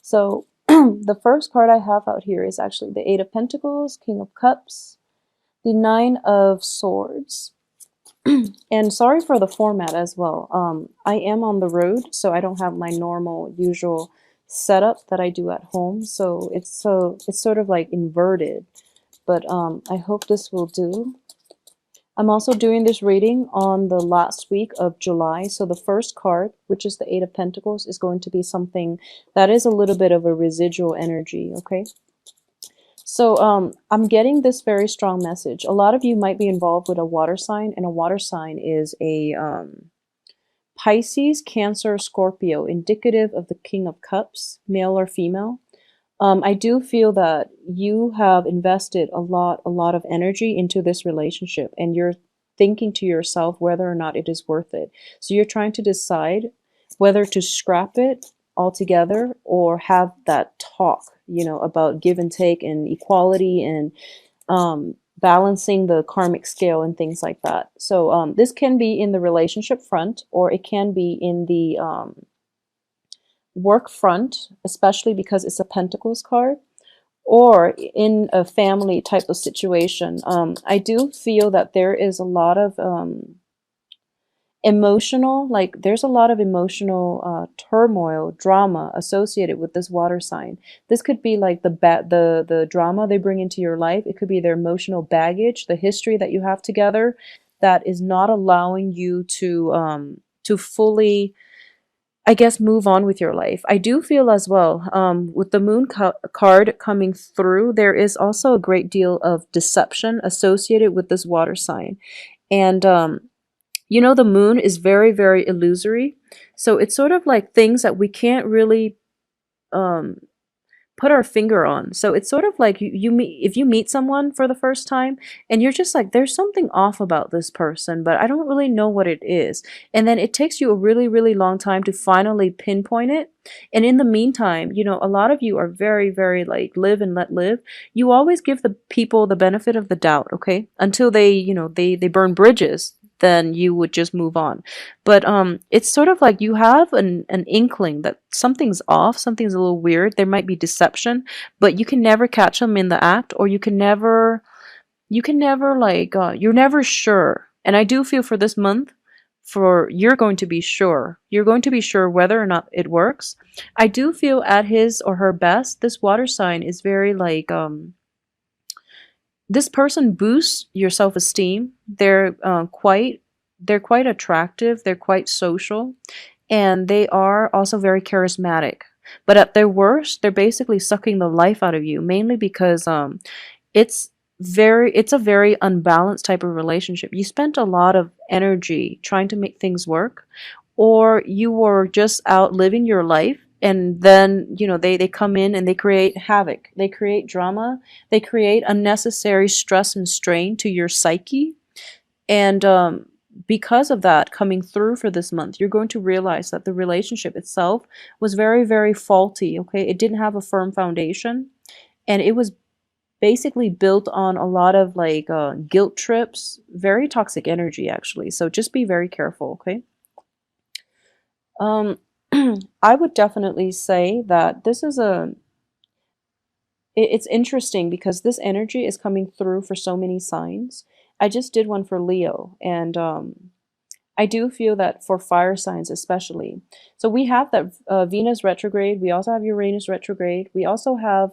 So the first card I have out here is actually the Eight of Pentacles, King of Cups, the Nine of Swords. And sorry for the format as well. I am on the road, so I don't have my normal, usual setup that I do at home. So it's sort of like inverted, but I hope this will do. I'm also doing this reading on the last week of July. So the first card, which is the Eight of Pentacles, is going to be something that is a little bit of a residual energy, okay? So I'm getting this very strong message. A lot of you might be involved with a water sign, and a water sign is a Pisces, Cancer, Scorpio, indicative of the King of Cups, male or female. I do feel that you have invested a lot of energy into this relationship, and you're thinking to yourself whether or not it is worth it. So you're trying to decide whether to scrap it altogether or have that talk, you know, about give and take and equality and balancing the karmic scale and things like that. So this can be in the relationship front, or it can be in the work front, especially because it's a Pentacles card, or in a family type of situation. I do feel that there is a lot of there's a lot of emotional turmoil, drama associated with this water sign. This could be like the drama they bring into your life. It could be their emotional baggage, the history that you have together that is not allowing you to fully, I guess, move on with your life. I do feel as well, with the moon card coming through, there is also a great deal of deception associated with this water sign. And, you know, the moon is very, very illusory. So it's sort of like things that we can't really put our finger on. So it's sort of like you meet, if you meet someone for the first time and you're just like, there's something off about this person, but I don't really know what it is. And then it takes you a really, really long time to finally pinpoint it. And in the meantime, you know, a lot of you are very, very like live and let live. You always give the people the benefit of the doubt, okay? Until they, you know, they burn bridges, then you would just move on. But it's sort of like you have an inkling that something's off, something's a little weird. There might be deception, but you can never catch them in the act, or you can never like you're never sure. And I do feel for this month, for you're going to be sure. You're going to be sure whether or not it works. I do feel at his or her best, this water sign is very like this person boosts your self-esteem. They're quite attractive, they're quite social, and they are also very charismatic. But at their worst, they're basically sucking the life out of you, mainly because it's it's a very unbalanced type of relationship. You spent a lot of energy trying to make things work, or you were just out living your life, and then, you know, they come in and they create havoc, they create drama, they create unnecessary stress and strain to your psyche. And because of that coming through for this month, you're going to realize that the relationship itself was very, very faulty, okay? It didn't have a firm foundation, and it was basically built on a lot of like guilt trips, very toxic energy actually. So just be very careful, okay? I would definitely say that this is it's interesting because this energy is coming through for so many signs. I just did one for Leo, and I do feel that for fire signs especially. So we have that Venus retrograde. We also have Uranus retrograde. We also have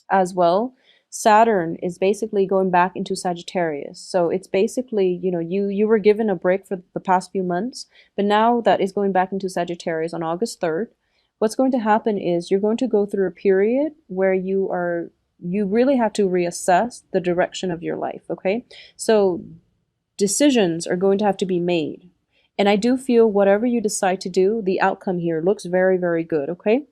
as well, Saturn is basically going back into Sagittarius. So it's basically, you know, you were given a break for the past few months, but now that is going back into Sagittarius on August 3rd. What's going to happen is you're going to go through a period where you really have to reassess the direction of your life, okay? So decisions are going to have to be made. And I do feel whatever you decide to do, the outcome here looks very, very good, okay?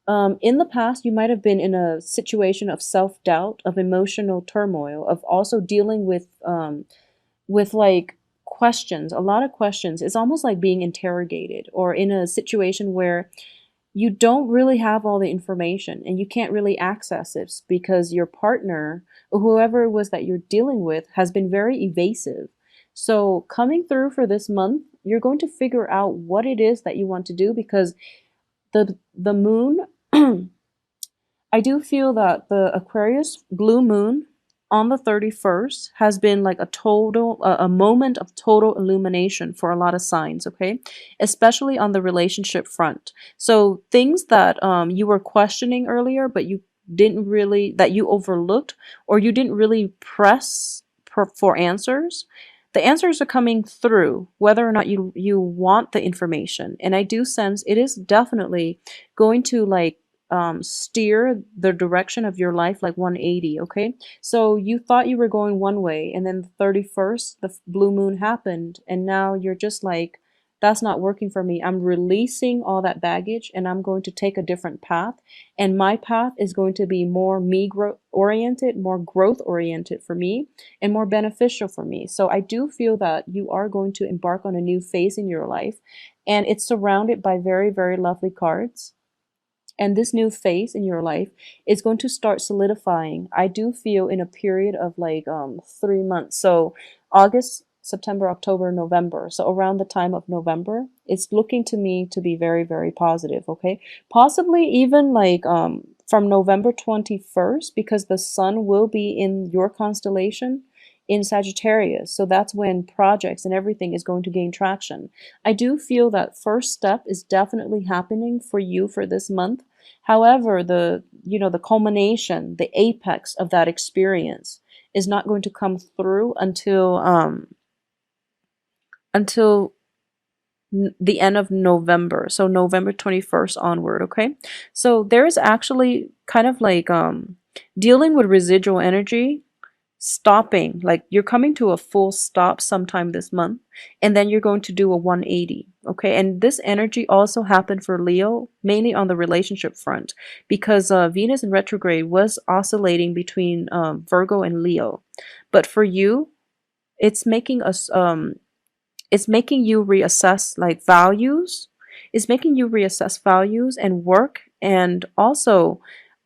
In the past, you might have been in a situation of self-doubt, of emotional turmoil, of also dealing with like questions, a lot of questions. It's almost like being interrogated, or in a situation where you don't really have all the information and you can't really access it because your partner or whoever it was that you're dealing with has been very evasive. So coming through for this month, you're going to figure out what it is that you want to do, because the moon I do feel that the Aquarius blue moon on the 31st has been like a moment of total illumination for a lot of signs, okay? Especially on the relationship front. So things that you were questioning earlier, but you didn't really, that you overlooked, or you didn't really press for answers. The answers are coming through, whether or not you want the information. And I do sense it is definitely going to like steer the direction of your life like 180. Okay, so you thought you were going one way, and then the 31st the blue moon happened, and now you're just like, that's not working for me. I'm releasing all that baggage, and I'm going to take a different path, and my path is going to be more oriented, more growth oriented for me, and more beneficial for me. So I do feel that you are going to embark on a new phase in your life, and it's surrounded by very, very lovely cards, and this new phase in your life is going to start solidifying. I do feel in a period of like 3 months. So August, September, October, November. So around the time of November, it's looking to me to be very, very positive. Okay, possibly even like from November 21st, because the sun will be in your constellation in Sagittarius. So that's when projects and everything is going to gain traction. I do feel that first step is definitely happening for you for this month. However, the culmination, the apex of that experience is not going to come through until the end of November. So November 21st onward, okay? So there's actually kind of like dealing with residual energy, stopping, like you're coming to a full stop sometime this month, and then you're going to do a 180. Okay, and this energy also happened for Leo, mainly on the relationship front, because Venus in retrograde was oscillating between Virgo and Leo. But for you, it's making us it's making you reassess like values. It's making you reassess values and work, and also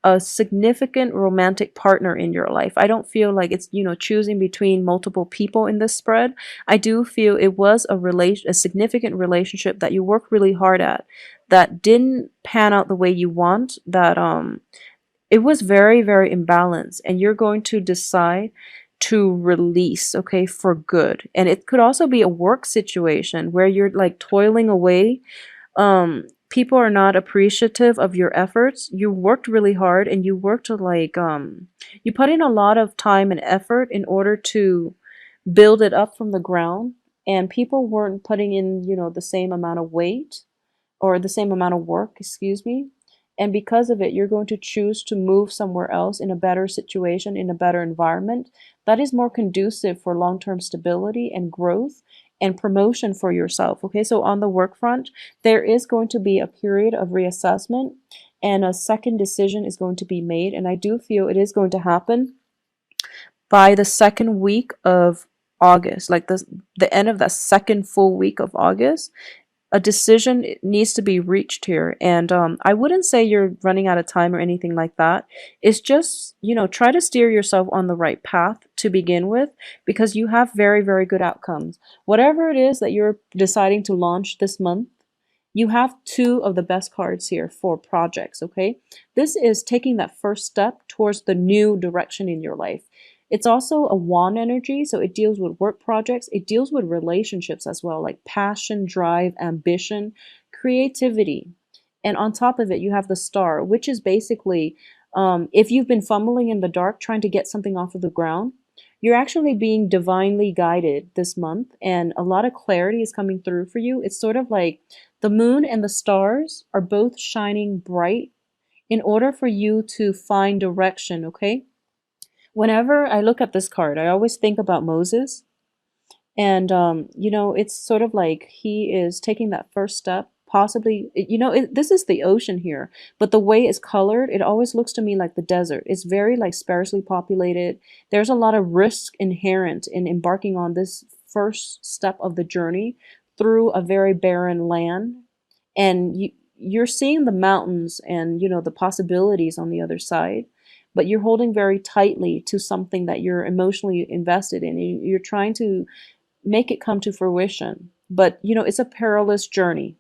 a significant romantic partner in your life. I don't feel like it's, choosing between multiple people in this spread. I do feel it was a significant relationship that you worked really hard at, that didn't pan out the way you want, that it was very, very imbalanced, and you're going to decide to release, okay, for good. And it could also be a work situation where you're like toiling away. People are not appreciative of your efforts. You worked really hard, and you worked to like you put in a lot of time and effort in order to build it up from the ground, and people weren't putting in, the same amount of weight, or the same amount of work, excuse me. And because of it, you're going to choose to move somewhere else in a better situation, in a better environment that is more conducive for long term stability and growth and promotion for yourself. Okay, so on the work front, there is going to be a period of reassessment, and a second decision is going to be made. And I do feel it is going to happen by the second week of August, like the end of that second full week of August. A decision needs to be reached here, and I wouldn't say you're running out of time or anything like that. It's just, try to steer yourself on the right path to begin with, because you have very, very good outcomes. Whatever it is that you're deciding to launch this month, you have two of the best cards here for projects. Okay, this is taking that first step towards the new direction in your life. It's also a wand energy, so it deals with work projects. It deals with relationships as well, like passion, drive, ambition, creativity. And on top of it, you have the star, which is basically if you've been fumbling in the dark trying to get something off of the ground, you're actually being divinely guided this month, and a lot of clarity is coming through for you. It's sort of like the moon and the stars are both shining bright in order for you to find direction, okay? Whenever I look at this card, I always think about Moses. And, it's sort of like he is taking that first step, possibly, this is the ocean here, but the way it's colored, it always looks to me like the desert. It's very like sparsely populated. There's a lot of risk inherent in embarking on this first step of the journey through a very barren land. And you're seeing the mountains and, the possibilities on the other side, but you're holding very tightly to something that you're emotionally invested in. You're trying to make it come to fruition. But, it's a perilous journey.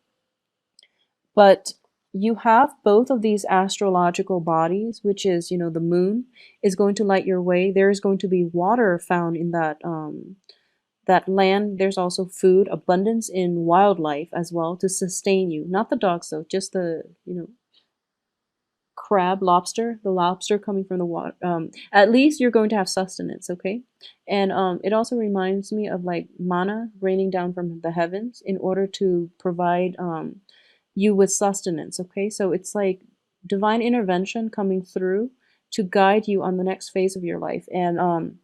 But, you have both of these astrological bodies, which is, the moon is going to light your way. There is going to be water found in that land. There's also food, abundance in wildlife as well to sustain you. Not the dogs though, just the, crab, lobster, the lobster coming from the water. At least you're going to have sustenance, okay? And it also reminds me of like manna raining down from the heavens in order to provide you with sustenance, okay? So it's like divine intervention coming through to guide you on the next phase of your life. And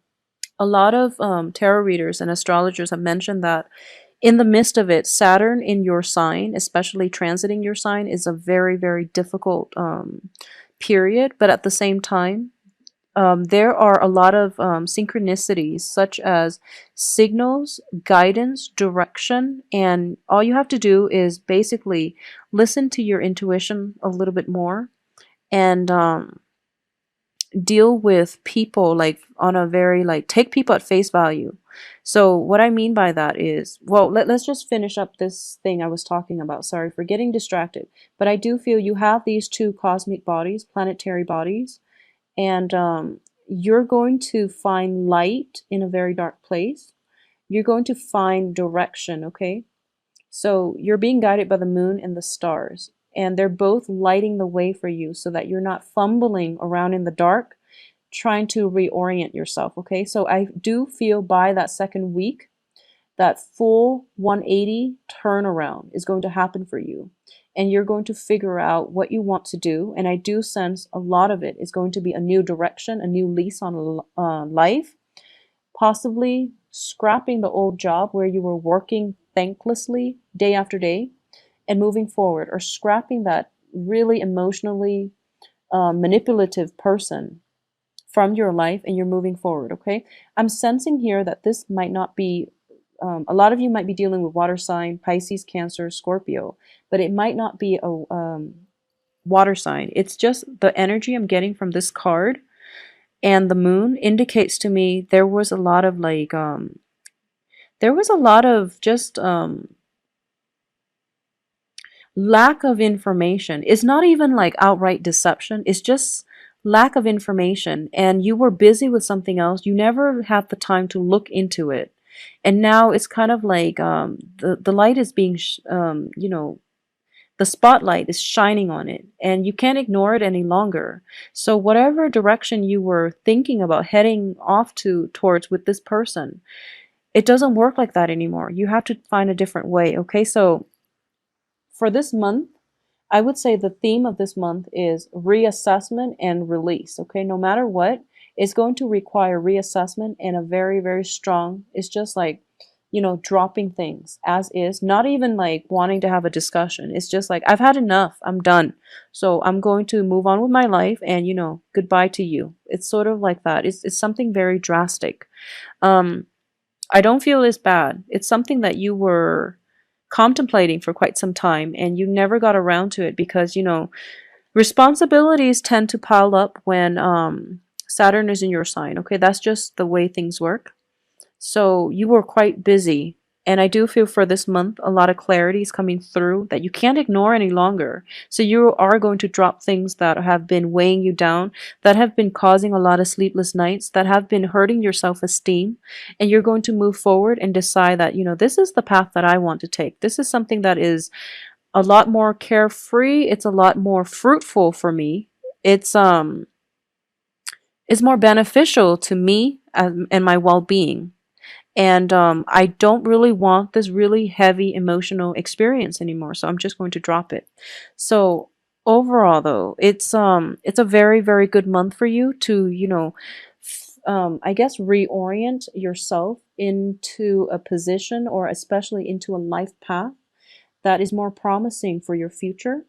a lot of tarot readers and astrologers have mentioned that in the midst of it, Saturn in your sign, especially transiting your sign, is a very, very difficult period. But at the same time, there are a lot of synchronicities, such as signals, guidance, direction, and all you have to do is basically listen to your intuition a little bit more and deal with people like on a very like take people at face value. So what I mean by that is, well, let's just finish up this thing I was talking about. Sorry for getting distracted, but I do feel you have these two cosmic bodies, planetary bodies, and you're going to find light in a very dark place. You're going to find direction, okay? So you're being guided by the moon and the stars, and they're both lighting the way for you so that you're not fumbling around in the dark trying to reorient yourself, okay? So I do feel by that second week, that full 180 turnaround is going to happen for you. And you're going to figure out what you want to do. And I do sense a lot of it is going to be a new direction, a new lease on life, possibly scrapping the old job where you were working thanklessly day after day and moving forward, or scrapping that really emotionally manipulative person from your life and you're moving forward, okay? I'm sensing here that this might not be, a lot of you might be dealing with water sign, Pisces, Cancer, Scorpio, but it might not be a water sign. It's just the energy I'm getting from this card and the moon indicates to me there was a lot of like, there was a lot of just lack of information. It's not even like outright deception. It's just lack of information. And you were busy with something else. You never had the time to look into it. And now it's kind of like the light is being, the spotlight is shining on it and you can't ignore it any longer. So whatever direction you were thinking about heading off towards with this person, it doesn't work like that anymore. You have to find a different way. Okay. So for this month, I would say the theme of this month is reassessment and release. Okay, no matter what, it's going to require reassessment and a very, very strong, it's just like, dropping things as is, not even like wanting to have a discussion. It's just like, I've had enough, I'm done. So I'm going to move on with my life and, goodbye to you. It's sort of like that. It's something very drastic. I don't feel it's bad. It's something that you were contemplating for quite some time and you never got around to it because, responsibilities tend to pile up when Saturn is in your sign. Okay, that's just the way things work. So you were quite busy. And I do feel for this month, a lot of clarity is coming through that you can't ignore any longer. So you are going to drop things that have been weighing you down, that have been causing a lot of sleepless nights, that have been hurting your self-esteem. And you're going to move forward and decide that, this is the path that I want to take. This is something that is a lot more carefree. It's a lot more fruitful for me. It's more beneficial to me and my well-being. And I don't really want this really heavy emotional experience anymore. So I'm just going to drop it. So overall, though, it's a very, very good month for you to, I guess, reorient yourself into a position or especially into a life path that is more promising for your future.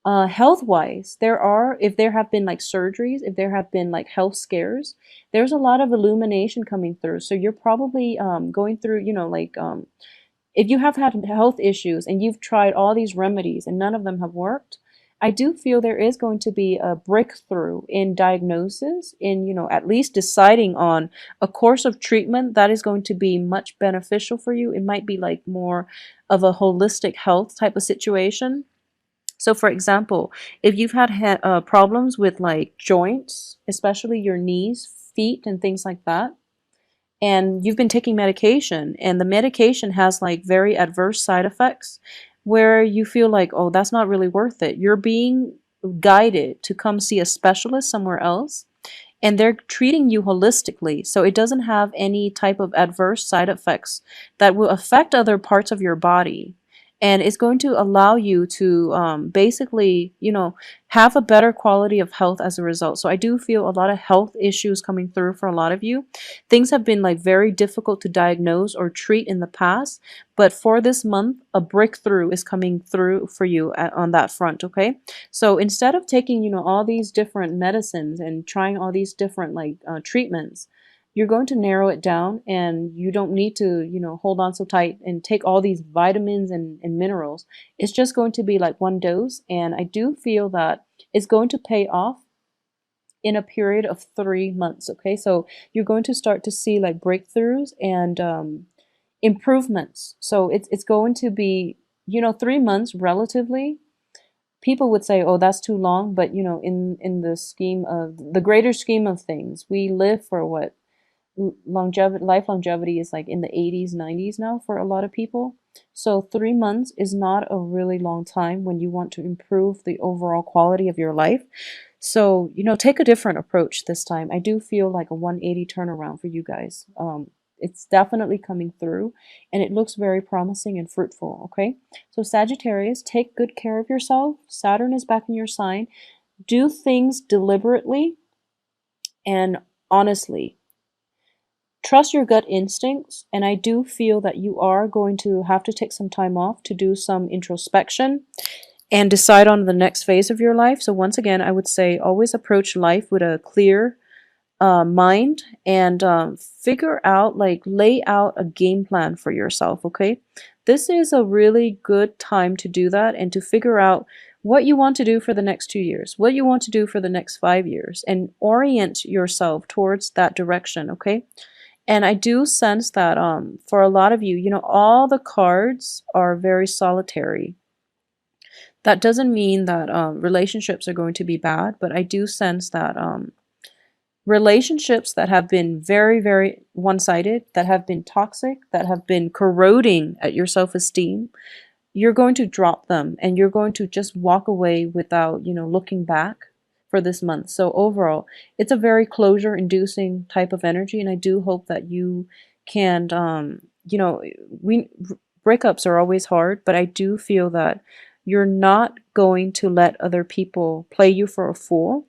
Health wise, if there have been like surgeries, if there have been like health scares, there's a lot of illumination coming through. So you're probably going through, if you have had health issues and you've tried all these remedies and none of them have worked, I do feel there is going to be a breakthrough in diagnosis, in, at least deciding on a course of treatment that is going to be much beneficial for you. It might be like more of a holistic health type of situation. So, for example, if you've had problems with like joints, especially your knees, feet, and things like that, and you've been taking medication, and the medication has like very adverse side effects where you feel like, oh, that's not really worth it. You're being guided to come see a specialist somewhere else, and they're treating you holistically. So it doesn't have any type of adverse side effects that will affect other parts of your body. And it's going to allow you to basically, have a better quality of health as a result. So I do feel a lot of health issues coming through for a lot of you. Things have been like very difficult to diagnose or treat in the past, but for this month, a breakthrough is coming through for you on that front, okay? So instead of taking, all these different medicines and trying all these different like treatments, you're going to narrow it down, and you don't need to, hold on so tight and take all these vitamins and minerals. It's just going to be like one dose. And I do feel that it's going to pay off in a period of 3 months. Okay. So you're going to start to see like breakthroughs and improvements. So it's going to be, 3 months relatively. People would say, "Oh, that's too long," but in the scheme of the greater scheme of things, we live for what longevity, life longevity is like in the 80s, 90s now for a lot of people. So 3 months is not a really long time when you want to improve the overall quality of your life. So, take a different approach this time. I do feel like a 180 turnaround for you guys. It's definitely coming through, and it looks very promising and fruitful. Okay. So, Sagittarius, take good care of yourself. Saturn is back in your sign. Do things deliberately and honestly. Trust your gut instincts, and I do feel that you are going to have to take some time off to do some introspection and decide on the next phase of your life. So once again, I would say always approach life with a clear mind, and figure out, like, lay out a game plan for yourself, okay? This is a really good time to do that and to figure out what you want to do for the next 2 years, what you want to do for the next 5 years, and orient yourself towards that direction, okay? And I do sense that for a lot of you, all the cards are very solitary. That doesn't mean that relationships are going to be bad, but I do sense that relationships that have been very, very one-sided, that have been toxic, that have been corroding at your self-esteem, you're going to drop them, and you're going to just walk away without, looking back for this month. So overall, it's a very closure inducing type of energy, and I do hope that you can, we breakups are always hard, but I do feel that you're not going to let other people play you for a fool.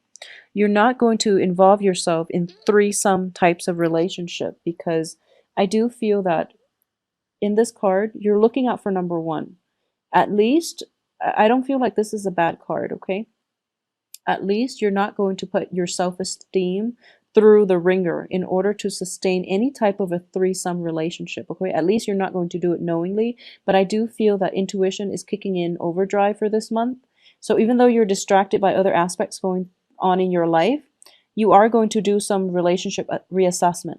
You're not going to involve yourself in threesome types of relationship, because I do feel that in this card, you're looking out for number one. At least, I don't feel like this is a bad card, okay? At least you're not going to put your self-esteem through the ringer in order to sustain any type of a threesome relationship, okay? At least you're not going to do it knowingly, but I do feel that intuition is kicking in overdrive for this month. So even though you're distracted by other aspects going on in your life, you are going to do some relationship reassessment.